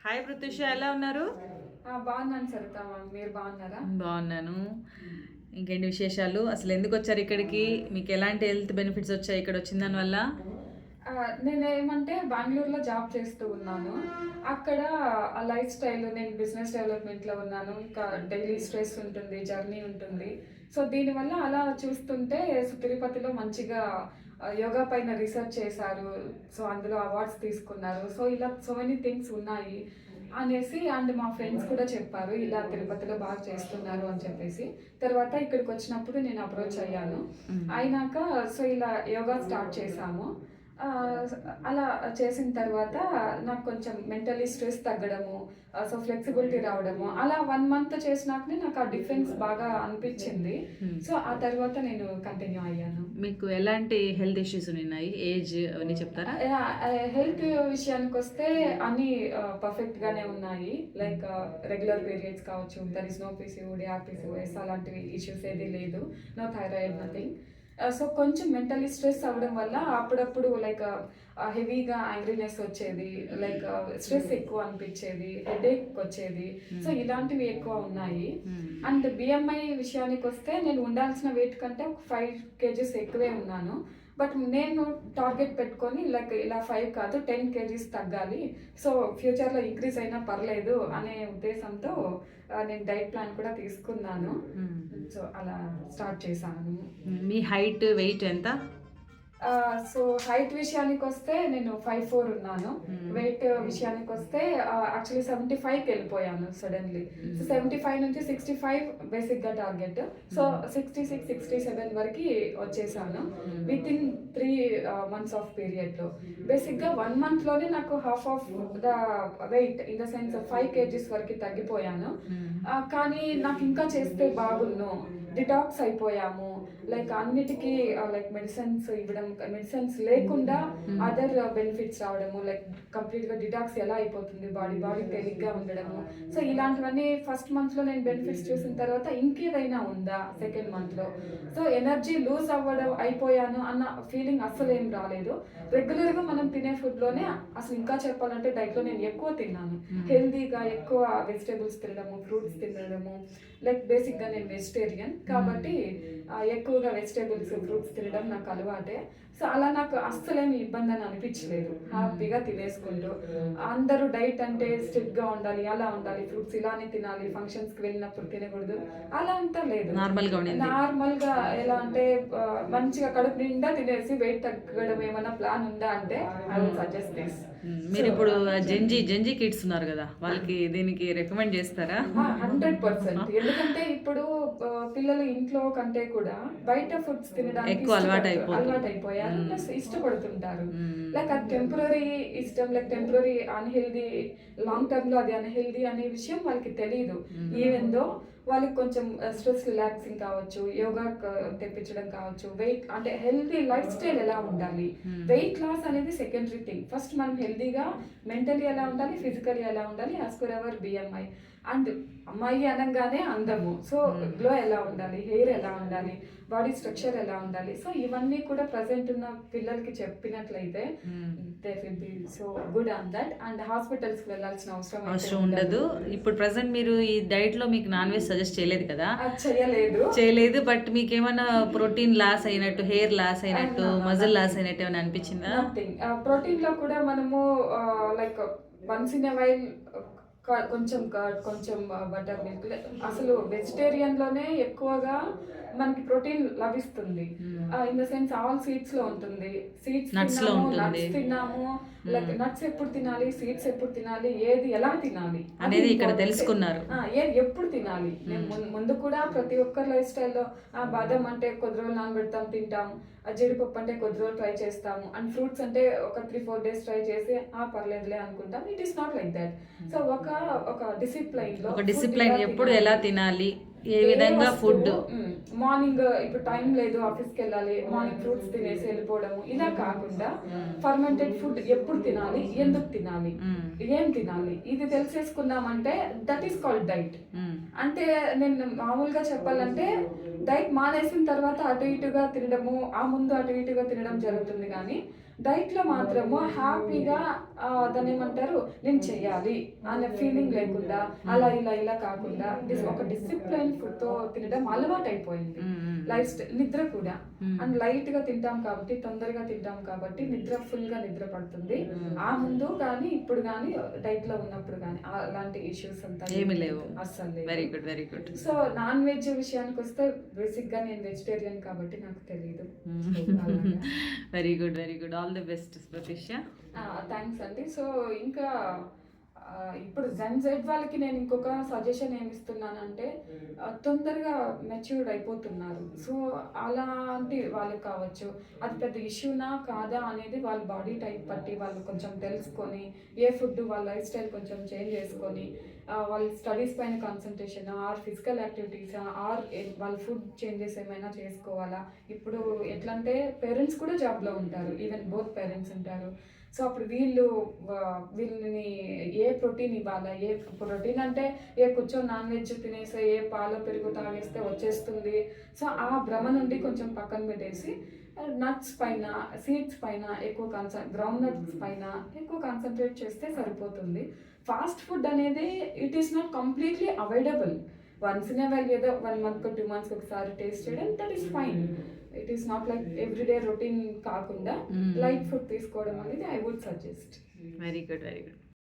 Hi Pratyusha, ఎలా ఉన్నారు? బాగున్నాను సరిత. మీరు బాగున్నారా? బాగున్నాను. ఇంకేంటి విశేషాలు? అసలు ఎందుకు వచ్చారు ఇక్కడికి? మీకు ఎలాంటి హెల్త్ బెనిఫిట్స్ వచ్చాయి ఇక్కడ వచ్చిన దానివల్ల? నేనేమంటే బెంగళూరులో జాబ్ చేస్తూ ఉన్నాను. అక్కడ ఆ లైఫ్ స్టైల్, నేను బిజినెస్ డెవలప్మెంట్లో ఉన్నాను. ఇంకా డైలీ స్ట్రెస్ ఉంటుంది, జర్నీ ఉంటుంది. సో దీనివల్ల అలా చూస్తుంటే తిరుపతిలో మంచిగా యోగా పైన రీసెర్చ్ చేశారు. సో అందులో అవార్డ్స్ తీసుకున్నారు. సో ఇలా సో మెనీ థింగ్స్ ఉన్నాయి అనేసి, అండ్ మా ఫ్రెండ్స్ కూడా చెప్పారు ఇలా తిరుపతిలో బాగా చేస్తున్నారు అని చెప్పేసి. తర్వాత ఇక్కడికి వచ్చినప్పుడు నేను అప్రోచ్ అయ్యాను. అయినాక సో ఇలా యోగా స్టార్ట్ చేశాము. ఆ, అలా చేసిన తర్వాత నాకు కొంచెం మెంటలీ స్ట్రెస్ తగ్గడము, సో ఫ్లెక్సిబిలిటీ రావడము, అలా 1 మంత్ చేసినాకనే నాకు ఆ డిఫరెన్స్ బాగా అనిపించింది. సో ఆ తర్వాత నేను కంటిన్యూ అయ్యాను. మీకు ఎలాంటి హెల్త్ ఇష్యూస్ ఉన్నాయి? ఏజ్ అవన్నీ చెప్తారా? హెల్త్ విషయానికి వస్తే అన్ని పర్ఫెక్ట్ గానే ఉన్నాయి. లైక్ రెగ్యులర్ పీరియడ్స్ కావచ్చు, there is no PCOD, or PCOS అలాంటివి ఇష్యూస్ ఏది లేదు. No thyroid, nothing. సో కొంచెం మెంటలీ స్ట్రెస్ అవ్వడం వల్ల అప్పుడప్పుడు లైక్ హెవీగా యాంగ్రీనెస్ వచ్చేది, లైక్ స్ట్రెస్ ఎక్కువ అనిపించేది, హెడేక్ వచ్చేది. సో ఇలాంటివి ఎక్కువ ఉన్నాయి. అండ్ బిఎంఐ విషయానికి వస్తే నేను ఉండాల్సిన వెయిట్ కంటే 5 kgs ఎక్కువే ఉన్నాను. బట్ నేను టార్గెట్ పెట్టుకొని లైక్ ఇలా 5 కాదు 10 kgs తగ్గాలి, సో ఫ్యూచర్లో ఇంక్రీజ్ అయినా పర్లేదు అనే ఉద్దేశంతో నేను డైట్ ప్లాన్ కూడా తీసుకున్నాను. సో అలా స్టార్ట్ చేశాను. మీ హైట్, వెయిట్ ఎంత? సో హైట్ విషయానికి వస్తే నేను 5'4" ఉన్నాను. వెయిట్ విషయానికి వస్తే యాక్చువల్లీ 75కి వెళ్ళిపోయాను సడన్లీ. సో 75 నుంచి 65 బేసిక్గా టార్గెట్. సో 66, 67 వరకు వచ్చేసాను విత్ ఇన్ 3 months ఆఫ్ పీరియడ్లో. బేసిక్గా 1 monthలోనే నాకు half of the weight, in the sense 5 kgs వరకు తగ్గిపోయాను. కానీ నాకు ఇంకా చేస్తే బాగున్ను. డిటాక్స్ అయిపోయాము, లైక్ అన్నిటికీ లైక్ మెడిసిన్స్ ఇవ్వడం, మెడిసిన్స్ లేకుండా అదర్ బెనిఫిట్స్ రావడము, లైక్ కంప్లీట్గా డిటాక్స్ ఎలా అయిపోతుంది, బాడీ తేలిగ్గా ఉండడము. సో ఇలాంటివన్నీ ఫస్ట్ మంత్లో నేను బెనిఫిట్స్ చూసిన తర్వాత ఇంకేదైనా ఉందా సెకండ్ మంత్లో. సో ఎనర్జీ లూజ్ అయిపోయాను అన్న ఫీలింగ్ అస్సలు ఏం రాలేదు. రెగ్యులర్గా మనం తినే ఫుడ్లోనే అసలు ఇంకా చెప్పాలంటే డైట్లో నేను ఎక్కువ తిన్నాను. హెల్దీగా ఎక్కువ వెజిటేబుల్స్ తినడము, ఫ్రూట్స్ తినడము, లైక్ బేసిక్గా నేను వెజిటేరియన్ కాబట్టి ఎక్కువగా వెజిటేబుల్స్, ఫ్రూట్స్ తినడం నాకు అలవాటే. సో అలా నాకు అస్సలేమి ఇబ్బంది అని అనిపించలేదు. హ్యాపీగా తినేసుకుంటూ, అందరూ డైట్ అంటే స్ట్రిక్ట్గా ఉండాలి, అలా ఉండాలి, ఫ్రూట్స్ ఇలానే తినాలి, ఫంక్షన్స్కి వెళ్ళినప్పుడు తినకూడదు అలా అంతా లేదు. నార్మల్గా ఎలా అంటే మంచిగా కడుపు నిండా తినేసి వెయిట్ తగ్గడం ఏమైనా ప్లాన్ ఉందా అంటే ఐ విల్ సజెస్ట్ దిస్. మీరు ఇప్పుడు జెంజీ కిడ్స్ ఉన్నారు కదా, వాళ్ళకి దీనికి రికమెండ్ చేస్తారా? 100%. ఎందుకంటే ఇప్పుడు పిల్లలు ఇంట్లో కంటే కూడా బయట ఫుడ్స్ తినడానికి ఎక్కువ అలవాటు అయిపోయారు, ప్లస్ ఇష్టపడుతుంటారు. లైక్ అది టెంపరీ ఇష్టం, like temporary unhealthy, long term లో అది అన్హెల్దీ అనే విషయం వాళ్ళకి తెలియదు. ఈవెన్ దో వాళ్ళకి కొంచెం స్ట్రెస్ రిలాక్సింగ్ కావచ్చు, యోగా తెప్పించడం కావచ్చు, వెయిట్ అంటే హెల్దీ లైఫ్ స్టైల్ ఎలా ఉండాలి, వెయిట్ లాస్ అనేది సెకండరీ థింగ్. ఫస్ట్ మనం హెల్దీగా మెంటలీ ఎలా ఉండాలి, ఫిజికలీ ఎలా ఉండాలి, as per our BMI. And అమ్మాయి అనగానే అందము, సో గ్లో ఎలా ఉండాలి, హెయిర్ ఎలా ఉండాలి, బాడీ స్ట్రక్చర్ ఎలా ఉండాలి. సో ఇవన్నీ కూడా ప్రజెంట్ ఉన్న పిల్లలకి చెప్పినట్లయితే they will be so good on that. And హాస్పిటల్స్కి వెళ్ళాల్సిన అవసరం ఉండదు. ఇప్పుడు ప్రజెంట్ మీరు ఈ డైట్ లో మీకు నాన్ వెజ్ సజెస్ట్ చేయలేదు కదా? చేయలేదు. బట్ మీకు ఏమైనా ప్రోటీన్ లాస్ అయినట్టు, హెయిర్ లాస్ అయినట్టు, మజిల్ లాస్ అయినట్టు ఏమైనా అనిపించిందా? ప్రోటీన్ లో కూడా మనము like once in a while కొంచెం బటర్ మిల్క్, అసలు వెజిటేరియన్లోనే ఎక్కువగా మనకి ప్రోటీన్ లభిస్తుంది. In the sense all seeds లో ఉంటుంది. సీడ్స్ తిన్నాము, నట్స్ తిన్నాము, లైక్ నట్స్ ఎప్పుడు తినాలి, సీడ్స్ ఎప్పుడు తినాలి, ఏది ఎలా తినాలి అనేది ఇక్కడ తెలుసుకున్నారు. ఏది ఎప్పుడు తినాలి. ముందు కూడా ప్రతి ఒక్కరి లైఫ్ స్టైల్లో బాదం అంటే కొద్ది రోజులు నానబెడతాం, తింటాం, జీడిపప్పు అంటే కొద్ది రోజులు ట్రై చేస్తాము, అండ్ ఫ్రూట్స్ అంటే ఒక 3-4 days ట్రై చేసి పర్లేదులే అనుకుంటాం. It is not like that. So ఒక డిసిప్లైన్ ఎప్పుడు ఎలా తినాలి, ఏ విధంగా ఫుడ్. మార్నింగ్ ఇప్పుడు టైం లేదు, ఆఫీస్కి వెళ్ళాలి, మార్నింగ్ ఫ్రూట్స్ తినేసి వెళ్ళిపోవడము ఇలా కాకుండా ఫర్మెంటెడ్ ఫుడ్ ఎప్పుడు తినాలి, ఎందుకు తినాలి, ఏం తినాలి, ఇది తెలిసేసుకున్నామంటే దట్ ఈస్ కాల్డ్ డైట్. అంటే నేను మామూలుగా చెప్పాలంటే డైట్ మానేసిన తర్వాత అటు ఇటుగా తినడము, ఆ ముందు అటు ఇటుగా తినడం జరుగుతుంది. కానీ డైట్లో మాత్రము హ్యాపీగా దాన్ని ఏమంటారు, నేను చెయ్యాలి అనే ఫీలింగ్ లేకుండా అలా ఇలా కాకుండా ఒక డిసిప్లైన్ ఫుడ్తో తినడం అలవాటు అయిపోయింది. లైఫ్ స్టైల్, నిద్ర కూడా అండ్ లైట్గా తింటాం కాబట్టి, తొందరగా తింటాం కాబట్టి నిద్ర ఫుల్గా నిద్ర పడుతుంది. ఆ ముందు కానీ ఇప్పుడు కానీ డైట్లో ఉన్నప్పుడు కానీ అలాంటి ఇష్యూస్ అంతా ఏమీ లేవు. అస్సలు very good, very good. So non veg విషయానికి వస్తే బేసిక్గా నేను వెజిటేరియన్ కాబట్టి నాకు తెలియదు. Very good, very good. All the best Pratishya. Thanks అండి. సో ఇంకా ఇప్పుడు జెడ్ వాళ్ళకి నేను ఇంకొక సజెషన్ ఏమి ఇస్తున్నానంటే, తొందరగా మెచ్యూర్డ్ అయిపోతున్నారు. సో అలాంటి వాళ్ళకి కావచ్చు, అది పెద్ద ఇష్యూనా కాదా అనేది వాళ్ళ బాడీ టైప్ బట్టి వాళ్ళు కొంచెం తెలుసుకొని, ఏ ఫుడ్ వాళ్ళ లైఫ్ స్టైల్ కొంచెం చేంజ్ చేసుకొని, వాళ్ళ స్టడీస్ పైన concentration or physical activities or వాళ్ళ ఫుడ్ చేంజెస్ ఏమైనా చేసుకోవాలా. ఇప్పుడు ఎట్లంటే పేరెంట్స్ కూడా జాబ్లో ఉంటారు, ఈవెన్ బోత్ పేరెంట్స్ ఉంటారు. సో అప్పుడు వీళ్ళని ఏ ప్రోటీన్ ఇవ్వాలా, ఏ ప్రోటీన్ అంటే కూర్చొని నాన్ వెజ్ తినేస్తే, ఏ పాలు పెరుగు తాగేస్తే వచ్చేస్తుంది. సో ఆ భ్రమ నుండి కొంచెం పక్కన పెట్టేసి నట్స్ పైన, సీడ్స్ పైన ఎక్కువ గ్రౌండ్ నట్స్ పైన ఎక్కువ కాన్సన్ట్రేట్ చేస్తే సరిపోతుంది. ఫాస్ట్ ఫుడ్ అనేది it is not completely available. Once in while ఏదో 1 month 2 months ఒకసారి టేస్ట్ చేయడం, that is fine. It is not like everyday routine కాకుండా లైట్ ఫుడ్ తీసుకోవడం అనేది I would suggest. Very good, very good.